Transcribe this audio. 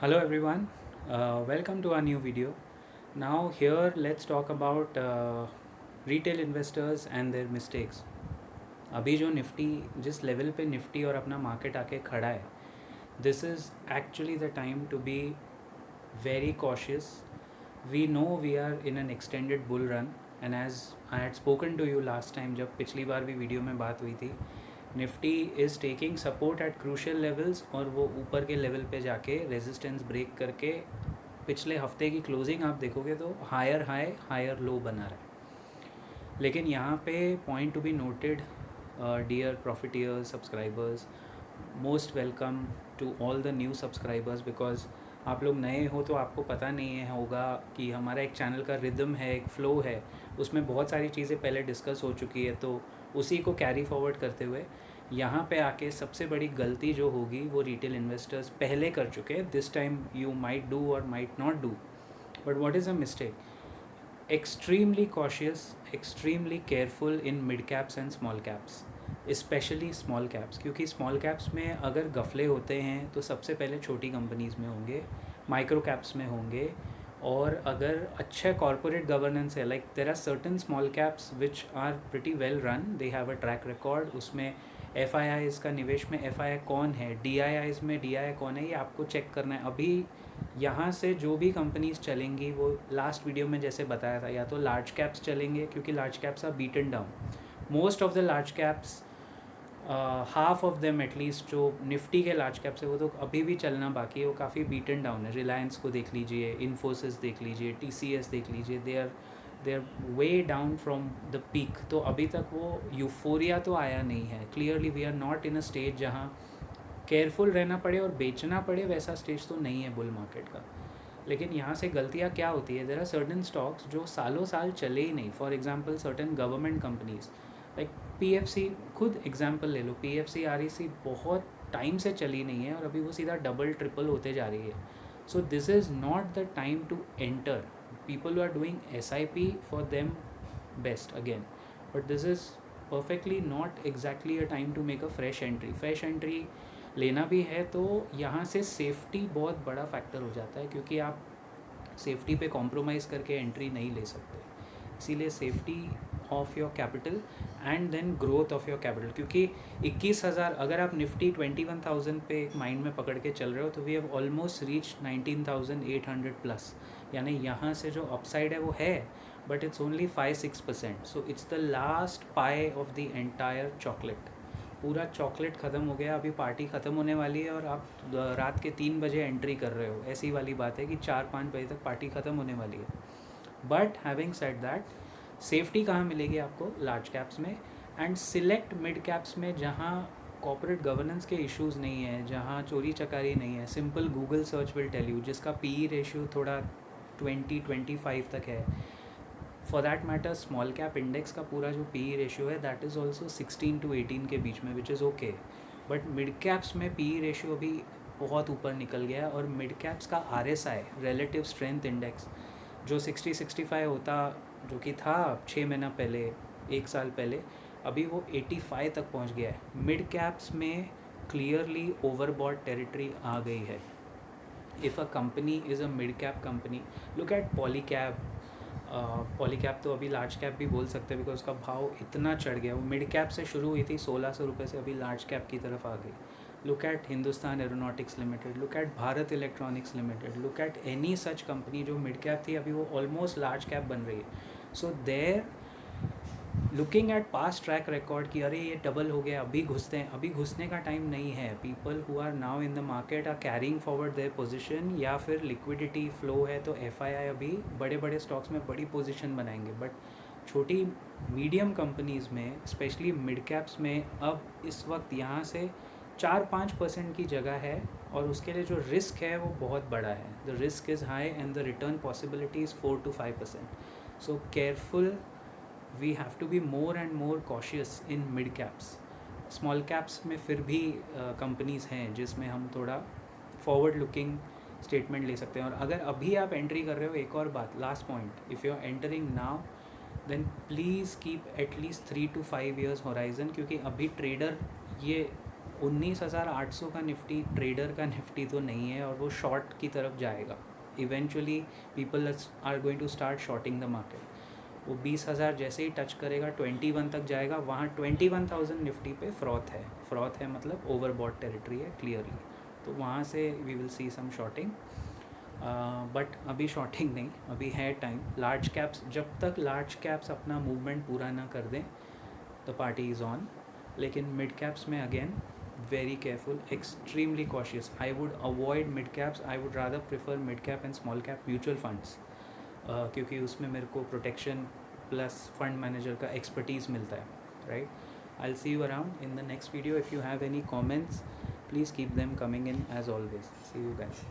Hello everyone, welcome to our new video. Now here let's talk about retail investors and their mistakes. अभी जो Nifty जिस level पे Nifty और अपना market आके खड़ा है, this is actually the time to be very cautious. We know we are in an extended bull run and as I had spoken to you last time, जब पिछली बार भी वीडियो में बात हुई थी, Nifty is taking support at crucial levels और वो ऊपर के लेवल पे जाके रेजिस्टेंस ब्रेक करके पिछले हफ्ते की क्लोजिंग आप देखोगे तो हायर हाई हायर लो बना रहा है. लेकिन यहाँ पे point to be noted, dear profiteers subscribers, most welcome to all the new subscribers. Because आप लोग नए हो तो आपको पता नहीं है होगा कि हमारा एक चैनल का रिदम है, एक फ़्लो है, उसमें बहुत सारी चीज़ें पहले डिस्कस हो चुकी है. तो उसी को कैरी फॉरवर्ड करते हुए यहाँ पे आके सबसे बड़ी गलती जो होगी वो रिटेल इन्वेस्टर्स पहले कर चुके हैं. This time you might do और might not do, but what is a mistake? Extremely cautious, extremely careful in mid caps and small caps, specially small caps. क्योंकि स्मॉल कैप्स में अगर गफले होते हैं तो सबसे पहले छोटी कंपनीज़ में होंगे, माइक्रो कैप्स में होंगे. और अगर अच्छा कॉरपोरेट गवर्नेंस है, like there are certain small caps which are pretty well run, they have a track record. उसमें एफ का निवेश में एफ कौन है, डी में डी कौन है, ये आपको चेक करना है. अभी यहाँ से जो भी कंपनीज चलेंगी वो लास्ट वीडियो में जैसे बताया था, या तो लार्ज कैप्स चलेंगे क्योंकि large caps are beaten down. Most of the large caps, half of them at least, जो निफ्टी के लार्ज कैप्स है वो तो अभी भी चलना बाकी है, वो काफ़ी बीटन डाउन है. रिलायंस को देख लीजिए, इन्फोसिस देख लीजिए, TCS देख लीजिए, they are way down from the peak. तो अभी तक वो यूफोरिया तो आया नहीं है. Clearly we are not in a stage जहाँ केयरफुल रहना पड़े और बेचना पड़े, वैसा स्टेज तो नहीं है बुल मार्केट का. लेकिन यहाँ से गलतियाँ क्या होती है? देर आर सर्टन स्टॉक्स जो सालों साल चले ही नहीं. For example certain government companies like PFC, खुद एग्जांपल ले लो. PFC REC बहुत टाइम से चली नहीं है और अभी वो सीधा डबल ट्रिपल होते जा रही है. So this is not the time to enter. People are doing SIP for them best again, but this is perfectly not exactly a time to make a fresh entry. Fresh entry लेना भी है तो यहाँ से safety बहुत बड़ा factor हो जाता है, क्योंकि आप सेफ्टी पे कॉम्प्रोमाइज़ करके एंट्री नहीं ले सकते. इसीलिए safety of your capital and then growth of your capital. क्योंकि 21,000, अगर आप निफ्टी 21,000 पे एक माइंड में पकड़ के चल रहे हो तो we have almost reach 19,800 plus. यानी यहाँ से जो अपसाइड है वो है, but it's only 5-6%. So it's the last pie of the entire chocolate. पूरा चॉकलेट ख़त्म हो गया, अभी पार्टी ख़त्म होने वाली है और आप रात के 3 बजे एंट्री कर रहे हो. ऐसी वाली बात है कि 4-5 बजे तक पार्टी ख़त्म होने वाली है. But having said that, safety कहाँ मिलेगी आपको? लार्ज कैप्स में एंड सिलेक्ट मिड कैप्स में, जहाँ कॉर्पोरेट गवर्नेंस के इश्यूज़ नहीं है, जहाँ चोरी चकारी नहीं है. Simple Google search will tell you, जिसका PE रेशियो थोड़ा 20-25 तक है. For that matter small cap index का पूरा जो PE रेशियो है दैट इज़ ऑल्सो 16-18 के बीच में, which is okay. But mid caps में PE रेशियो अभी बहुत ऊपर निकल गया है. और मिड कैप्स का RSI, रिलेटिव स्ट्रेंथ इंडेक्स, जो 60-65 होता, जो कि था 6 महीना पहले, 1 साल पहले, अभी वो 85 तक पहुंच गया है. मिड कैप्स में क्लियरली ओवरबॉट टेरिटरी आ गई है. If a company is a mid cap company, look at Polycab. Polycab तो अभी लार्ज कैप भी बोल सकते हैं बिकॉज उसका भाव इतना चढ़ गया. वो मिड कैप से शुरू हुई थी 1600 रुपये से, अभी लार्ज कैप की तरफ आ गई. Look at Hindustan aeronautics limited, look at Bharat electronics limited, look at any such company जो मिड कैप थी, अभी वो ऑलमोस्ट लार्ज कैप बन रही है. So they're looking at past track record कि अरे ये डबल हो गया, अभी घुसते हैं, अभी घुसने का टाइम नहीं है. People who are now in the market are carrying forward their position, या फिर लिक्विडिटी फ्लो है तो FII अभी बड़े बड़े स्टॉक्स में बड़ी पोजीशन बनाएंगे. बट छोटी मीडियम कंपनीज़ में, स्पेशली मिड कैप्स में, अब इस वक्त यहाँ से 4-5% की जगह है और उसके लिए जो रिस्क है वो बहुत बड़ा है. The risk is high and the return possibility is 4-5%. So careful, we have to be more and more cautious in mid caps. Small caps में फिर भी कंपनीज़ हैं जिसमें हम थोड़ा फॉरवर्ड लुकिंग स्टेटमेंट ले सकते हैं. और अगर अभी आप एंट्री कर रहे हो, एक और बात, last point, if you are entering now then please keep at least 3 to 5 years horizon. क्योंकि अभी ट्रेडर ये 19,800 का निफ्टी ट्रेडर का निफ्टी तो नहीं है, और वो शॉर्ट की तरफ जाएगा. Eventually people are going to start shorting the market. वो 20,000 जैसे ही टच करेगा 21 तक जाएगा. वहाँ 21,000 निफ्टी पे फ्रॉथ है मतलब ओवरबॉट टेरिटरी है क्लियरली. तो वहाँ से we will see some shorting. But अभी शॉर्टिंग नहीं, अभी है टाइम. लार्ज कैप्स, जब तक लार्ज कैप्स अपना मूवमेंट पूरा ना कर दें द पार्टी इज़ ऑन. लेकिन मिड कैप्स में again very careful, extremely cautious. I would avoid mid caps. I would rather prefer mid cap and small cap mutual funds, क्योंकि उसमें मेरे को प्रोटेक्शन प्लस फंड मैनेजर का expertise मिलता है, right. I will see you around in the next video. If you have any comments, please keep them coming in as always. See you guys.